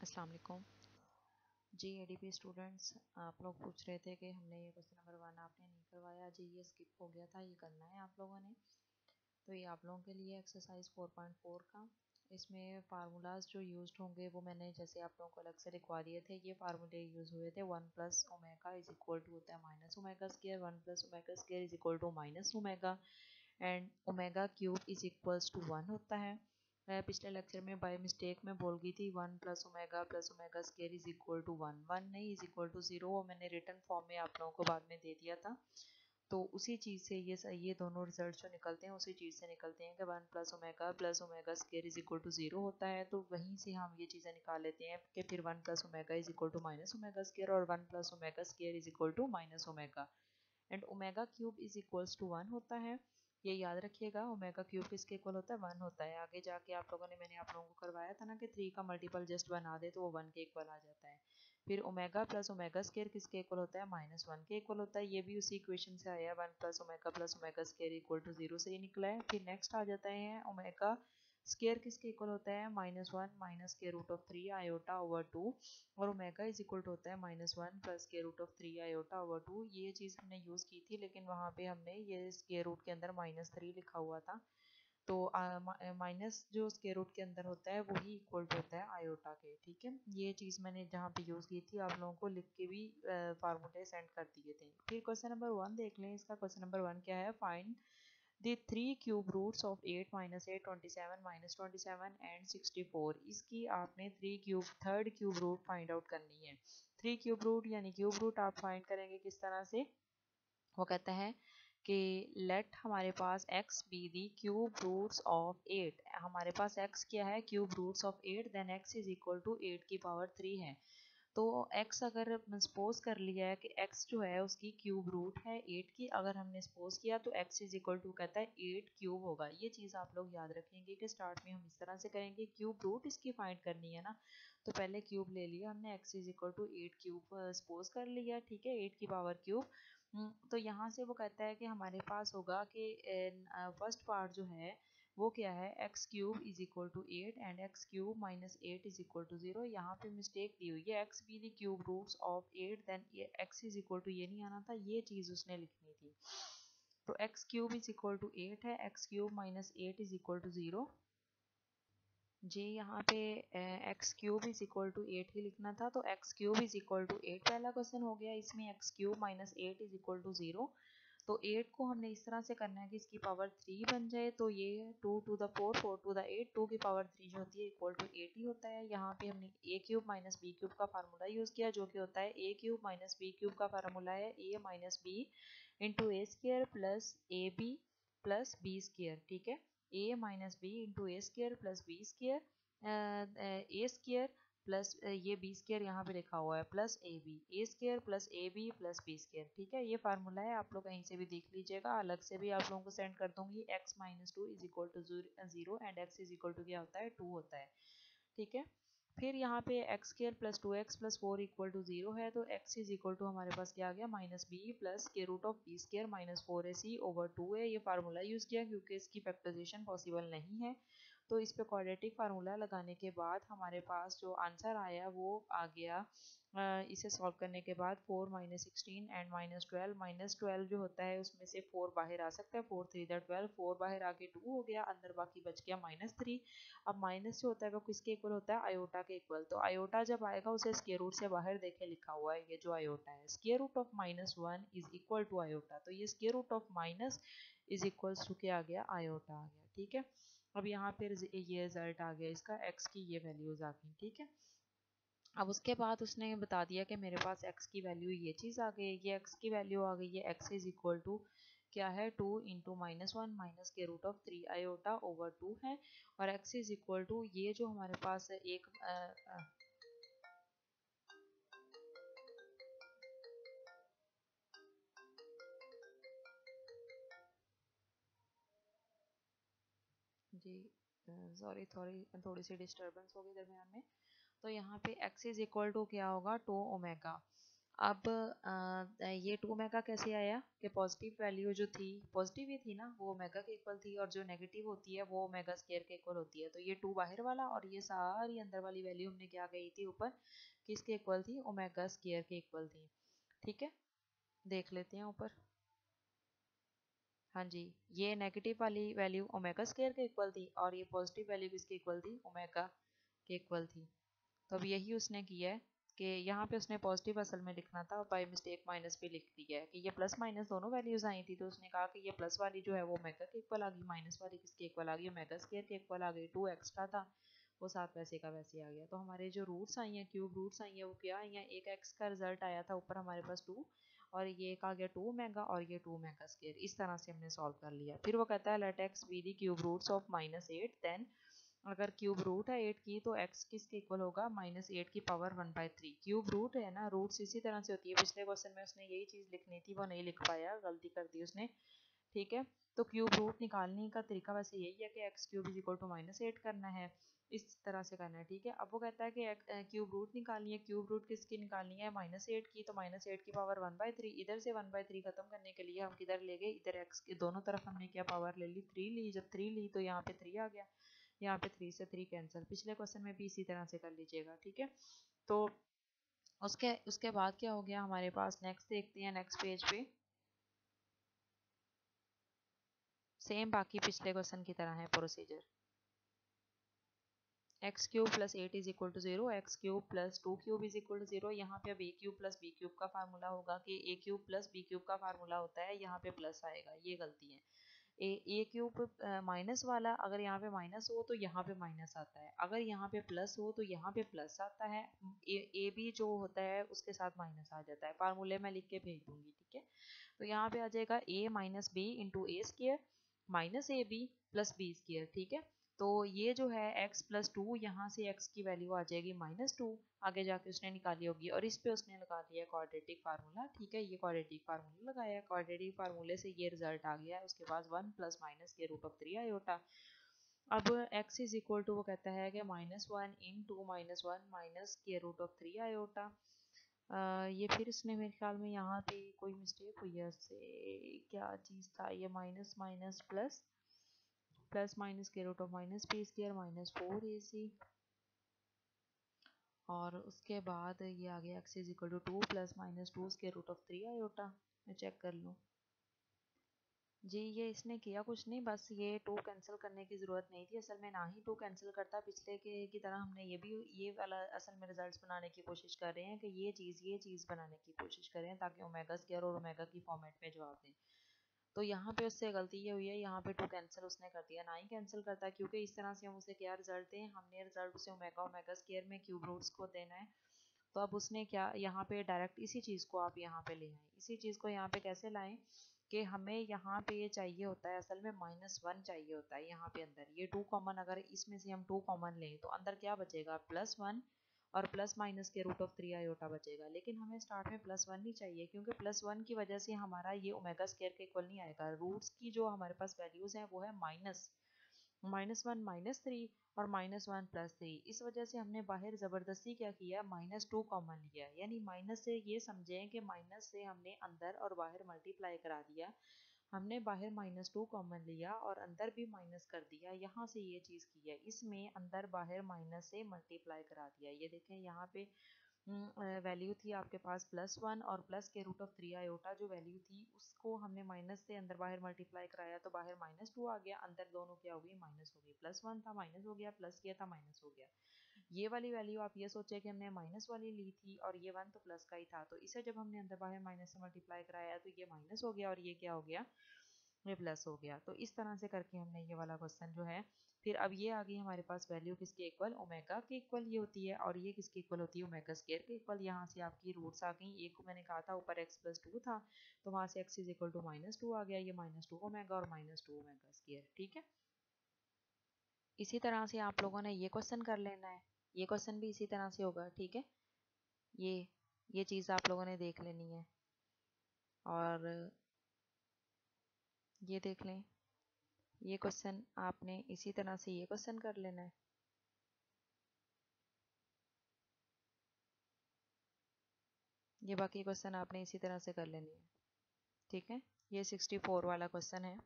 अस्सलाम वालेकुम जी। ADP students, आप लोग पूछ रहे थे कि हमने ये क्वेश्चन नंबर 1 आपने नहीं करवाया जी, ये स्किप हो गया था, ये करना है आप लोगों ने। तो ये आप लोगों के लिए एक्सरसाइज 4.4 का, इसमें फार्मूलाज जो यूज्ड होंगे वो मैंने जैसे आप लोगों को अलग से लिखवा दिए थे। ये फार्मूले यूज़ हुए थे 1 plus omega is equal to होता है minus omega square, 1 plus omega square is equal to minus omega, and omega cube is equals to 1 होता है। मैं पिछले लेक्चर में बाय मिस्टेक में बोल गई थी 1 plus omega square is equal to 1 नहीं, इज इक्वल टू 0। वो मैंने रिटर्न फॉर्म में आप लोगों को बाद में दे दिया था। तो उसी चीज़ से ये दोनों रिजल्ट जो निकलते हैं उसी चीज़ से निकलते हैं कि 1 plus omega square is equal to 0 होता है। तो वहीं से हम ये चीज़ें निकाल लेते हैं कि फिर 1 plus omega is equal to minus omega square और 1 plus omega square is equal to minus omega, and omega cube is equals to 1 होता है। ये याद रखिएगा, ओमेगा क्यूब किसके इक्वल होता है, 1 होता है। आगे जाके आप लोगों ने मैंने आप लोगों को करवाया था ना कि 3 का मल्टीपल जस्ट बना दे तो वो 1 के इक्वल आ जाता है। फिर ओमेगा प्लस ओमेगा स्केयर किसके इक्वल होता है, -1 के इक्वल होता है। ये भी उसी इक्वेशन से आया, 1 plus omega square equal to 0 से ही निकला है। फिर नेक्स्ट आ जाता है ओमेगा स्केयर किसके इक्वल होता है, -1 minus square root of 3 iota over 2, और ओमेगा इज इक्वल टू होता है -1 plus square root of 3 iota over 2। ये चीज़ हमने यूज़ की थी, लेकिन वहाँ पे हमने ये स्केयर रूट के अंदर -3 लिखा हुआ था। तो माइनस जो स्केयर रूट के अंदर होता है वही इक्वल टू होता है आयोटा के। ठीक है, ये चीज़ मैंने जहाँ पे यूज़ की थी आप लोगों को लिख के भी फार्मूले सेंड कर दिए थे। फिर क्वेश्चन नंबर 1 देख लें। इसका क्वेश्चन नंबर 1 क्या है, find the 3 cube roots of 8 minus 8 27 minus 27 and 64। इसकी आपने 3 cube third cube root find out करनी है। 3 क्यूब रूट यानी क्यूब रूट आप फाइंड करेंगे किस तरह से, वो कहता है कि लेट हमारे पास x be the cube roots of 8। हमारे पास x क्या है, cube roots of 8, then x is equal to 8 की पावर 3 है। तो x अगर सपोज कर लिया है कि x जो है उसकी क्यूब रूट है 8 की, अगर हमने सपोज किया तो x इज इक्वल टू कहता है 8 क्यूब होगा। ये चीज़ आप लोग याद रखेंगे कि स्टार्ट में हम इस तरह से करेंगे, क्यूब रूट इसकी फाइंड करनी है ना, तो पहले क्यूब ले लिया हमने, x is equal to 8 cube suppose कर लिया। ठीक है, 8 की पावर क्यूब। तो यहाँ से वो कहता है कि हमारे पास होगा कि फर्स्ट पार्ट जो है वो क्या है, x cube is equal to 8 and x cube minus 8 is equal to 0। यहाँ पे मिस्टेक दी हुई है, x be the cube roots of 8, then ये एक्स इज इक्वल टू ये नहीं आना था, ये चीज़ उसने लिखनी थी। तो x cube is equal to 8 है, x cube minus 8 is equal to 0 जी। यहाँ पे x cube is equal to 8 ही लिखना था, तो x cube is equal to 8 पहला क्वेश्चन हो गया। इसमें x cube minus 8 is equal to 0। तो 8 को हमने इस तरह से करना है कि इसकी पावर 3 बन जाए, तो ये 2 टू द 4, 4 टू द 8, 2 की पावर 3 जो होती है इक्वल टू 8 ही होता है। यहाँ पे हमने A cube minus B cube का फार्मूला यूज़ किया, जो कि होता है A cube minus B cube का फार्मूला है A minus B into A square plus A B plus B square. ठीक है, A minus B into A square plus B square, A square plus ये बी स्केयर यहाँ पे लिखा हुआ है plus A square plus A B plus B square. ठीक है, ये फार्मूला है, आप लोग कहीं से भी देख लीजिएगा, अलग से भी आप लोगों को सेंड कर दूंगी। x minus 2 is equal to 0 and x is equal to क्या होता है, 2 होता है। ठीक है, फिर यहाँ पे x square plus 2x plus 4 equal to 0 है, तो x इज इक्वल टू हमारे पास क्या आ गया, माइनस बी प्लस के root of b square minus 4ac over 2 है। ये फार्मूला यूज़ किया क्योंकि इसकी फैक्टराइजेशन पॉसिबल नहीं है। तो इस पे क्वाड्रेटिक फार्मूला लगाने के बाद हमारे पास जो आंसर आया वो आ गया, इसे सॉल्व करने के बाद 4 माइनस 16 एंड माइनस 12 जो होता है उसमें से 4 बाहर आ सकता है, 4 3 12, 4 बाहर आके 2 हो गया, अंदर बाकी बच गया -3। अब माइनस जो होता है वो किसके इक्वल होता है, आयोटा के इक्वल। तो आयोटा जब आएगा उसे स्क्वायर रूट से बाहर देखे लिखा हुआ है, ये जो आयोटा है square root of -1 is equal to iota, तो ये square root of minus is equals to क्या आ गया, आयोटा आ गया। ठीक है, अब यहाँ पे ये रिजल्ट आ गया इसका, x की ये वैल्यूज आ गई। ठीक है, अब उसके बाद उसने बता दिया कि मेरे पास x की वैल्यू ये चीज़ आ गई, ये x की वैल्यू आ गई है, x इज इक्वल टू क्या है, 2 इंटू -1 माइनस के रूट ऑफ 3 आयोटा ओवर 2 है, और x इज इक्वल टू ये जो हमारे पास है एक जी सॉरी थोड़ी सी डिस्टर्बेंस होगी दरमियान में। तो यहाँ पे x इज इक्वल टू क्या होगा, 2 ओमेगा, अब ये 2 मेगा कैसे आया कि पॉजिटिव वैल्यू जो थी पॉजिटिव ही थी ना, वो ओमेगा के इक्वल थी, और जो नेगेटिव होती है वो ओमेगा स्क्वायर के इक्वल होती है। तो ये 2 बाहर वाला और ये सारी अंदर वाली वैल्यू हमने क्या कही थी ऊपर, किसके इक्वल थी, ओमेगा स्क्वायर के इक्वल थी। ठीक है, देख लेते हैं ऊपर। हाँ जी, ये नेगेटिव वाली वैल्यू ओमेगा स्क्वायर के इक्वल थी और ये पॉजिटिव वैल्यू किसके इक्वल थी, ओमेगा के इक्वल थी। तो अब यही उसने किया है कि यहाँ पे उसने पॉजिटिव असल में लिखना था और बाय मिस्टेक माइनस भी लिख दिया है कि ये प्लस माइनस दोनों वैल्यूज आई थी। तो उसने कहा कि ये प्लस वाली जो है वो ओमेगा के इक्वल आ गई, माइनस वाली किसके इक्वल आ गई, ओमेगा स्क्वायर के इक्वल आ गई। 2 एक्स्ट्रा था वो 7 वैसे का वैसे आ गया। तो हमारे जो रूट्स आई हैं, क्यूब रूट्स आई हैं, वो क्या आई हैं, एक एक्स का रिजल्ट आया था ऊपर हमारे पास 2 और ये एक आ गया 2 ओमेगा और ये 2 ओमेगा स्क्वायर। इस तरह से हमने सॉल्व कर लिया। फिर वो कहता है let x be the cube roots of -8, then अगर क्यूब रूट है 8 की तो x किसके इक्वल होगा, -8 की पावर 1/3। क्यूब रूट है ना, रूट्स इसी तरह से होती है। पिछले क्वेश्चन में उसने यही चीज लिखनी थी, वो नहीं लिख पाया, गलती कर दी उसने। ठीक है, तो क्यूब रूट निकालने का तरीका वैसे यही है कि x cube is equal to -8 करना है, इस तरह से करना है। ठीक है, अब वो कहता है कि क्यूब रूट निकालनी है। क्यूब रूट किसकी निकालनी है, -8 की, तो -8 की पावर 1/3। इधर से 1/3 खत्म करने के लिए हम किधर ले गए, इधर एक्स के दोनों तरफ हमने क्या पावर ले ली, 3 ली। जब 3 ली तो यहाँ पे 3 आ गया, यहाँ पे 3 से 3 कैंसिल। पिछले क्वेश्चन में भी इसी तरह से कर लीजिएगा। ठीक है, तो उसके उसके बाद क्या हो गया हमारे पास, नेक्स्ट देखते हैं, नेक्स्ट पेज पे सेम बाकी पिछले क्वेश्चन की तरह है procedure. X cube plus 8 is equal to 0, x cube plus 2 cube is equal to 0। यहाँ पे अब a cube plus b cube का फार्मूला होगा कि a cube plus b cube का फार्मूला होता है, यहाँ पे प्लस आएगा, ये गलती है। ए क्यूब माइनस वाला अगर यहाँ पे माइनस हो तो यहाँ पे माइनस आता है, अगर यहाँ पे प्लस हो तो यहाँ पे प्लस आता है। ए बी जो होता है उसके साथ माइनस आ जाता है। फार्मूले मैं लिख के भेज दूंगी। ठीक है, तो यहाँ पे आ जाएगा a minus B into A square minus a B plus B square. ठीक है, तो ये जो है x प्लस 2, यहाँ से x की वैल्यू आ जाएगी -2, आगे जाके उसने निकाली होगी और इस पे उसने लगा दिया क्वाड्रेटिक फार्मूला। ठीक है, ये क्वाड्रेटिक फार्मूला लगाया है, क्वाड्रेटिक फार्मूले से ये रिजल्ट आ गया है। उसके बाद 1 प्लस माइनस के रूट ऑफ 3 आयोटा। अब x इज इक्वल टू वो कहता है कि -1 इंटू -1 माइनस के रूट ऑफ 3 आयोटा। ये फिर इसने मेरे ख्याल में यहाँ पे कोई मिस्टेक हुई है, उससे क्या चीज़ था ये, minus minus plus, plus minus के root of minus B square -4ac, और उसके बाद ये आ गया x is equal to 2 plus -2 के रूट ऑफ 3 आयोटा। मैं चेक कर लूँ जी, ये इसने किया कुछ नहीं, बस ये 2 कैंसिल करने की ज़रूरत नहीं थी असल में, ना ही 2 कैंसिल करता। पिछले के की तरह हमने ये वाला असल में रिजल्ट्स बनाने की कोशिश कर रहे हैं कि ये चीज़ बनाने की कोशिश कर रहे हैं ताकि ओमेगा स्क्वायर और ओमेगा की फॉर्मेट में जवाब दें। तो यहाँ पे उससे गलती ये हुई है, यहाँ पे 2 कैंसिल उसने कर दिया, ना ही कैंसिल करता, क्योंकि इस तरह से हम उसे क्या रिजल्ट दें, हमने रिजल्ट उसे ओमेगा ओमेगा स्क्वायर में क्यूब रूट्स को देना है। तो अब उसने क्या, यहाँ पे डायरेक्ट इसी चीज़ को आप यहाँ पे ले आए, इसी चीज़ को यहाँ पे कैसे लाएं कि हमें यहाँ पे ये चाहिए होता है असल में -1 चाहिए होता है यहाँ पे अंदर। ये 2 कॉमन, अगर इसमें से हम 2 कॉमन लें तो अंदर क्या बचेगा, +1 और प्लस माइनस के रूट ऑफ 3 आयोटा बचेगा। लेकिन हमें स्टार्ट में +1 ही चाहिए, क्योंकि +1 की वजह से हमारा ये ओमेगा स्क्वायर के इक्वल नहीं आएगा। रूट्स की जो हमारे पास वैल्यूज हैं वो है -1 -3 और -1 +3। इस वजह से हमने बाहर ज़बरदस्ती क्या किया, -2 कॉमन लिया, यानी माइनस से ये समझें कि माइनस से हमने अंदर और बाहर मल्टीप्लाई करा दिया। हमने बाहर -2 कॉमन लिया और अंदर भी माइनस कर दिया, यहाँ से ये चीज़ की है, इसमें अंदर बाहर माइनस से मल्टीप्लाई करा दिया। ये देखें यहाँ पे वैल्यू थी आपके पास +1 और प्लस के रूट ऑफ 3 आयोटा जो वैल्यू थी उसको हमने माइनस से अंदर बाहर मल्टीप्लाई कराया, तो बाहर -2 आ गया, अंदर दोनों क्या हो गई, माइनस हो गई। +1 था माइनस हो गया, प्लस किया था माइनस हो गया। ये वाली वैल्यू आप ये सोचे कि हमने माइनस वाली ली थी और ये 1 तो प्लस का ही था, तो इसे जब हमने अंदर बाहर माइनस से मल्टीप्लाई कराया तो ये माइनस हो गया और ये क्या हो गया, ये प्लस हो गया। तो इस तरह से करके हमने ये वाला क्वेश्चन जो है, फिर अब ये आ गई हमारे पास वैल्यू किसके इक्वल, ओमेगा के इक्वल ये होती है, और ये किसके इक्वल होती है, ओमेगा स्क्वायर के इक्वल। यहाँ से आपकी रूट्स आ गई, एक को मैंने कहा था ऊपर x प्लस 2 था, तो वहाँ से x इज इक्वल टू -2 आ गया, ये -2 ओमेगा और -2 ओमेगा स्क्वायर। ठीक है, इसी तरह से आप लोगों ने ये क्वेश्चन कर लेना है, ये क्वेश्चन भी इसी तरह से होगा। ठीक है, ये ये चीज़ आप लोगों ने देख लेनी है, और ये देख लें, ये क्वेश्चन आपने इसी तरह से ये क्वेश्चन कर लेना है। ये बाकी क्वेश्चन आपने इसी तरह से कर लेनी है, ठीक है। ये 64 वाला क्वेश्चन है,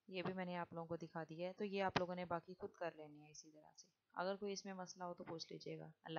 ये भी मैंने आप लोगों को दिखा दिया है। तो ये आप लोगों ने बाकी खुद कर लेनी है इसी तरह से। अगर कोई इसमें मसला हो तो पूछ लीजिएगा। अल्लाह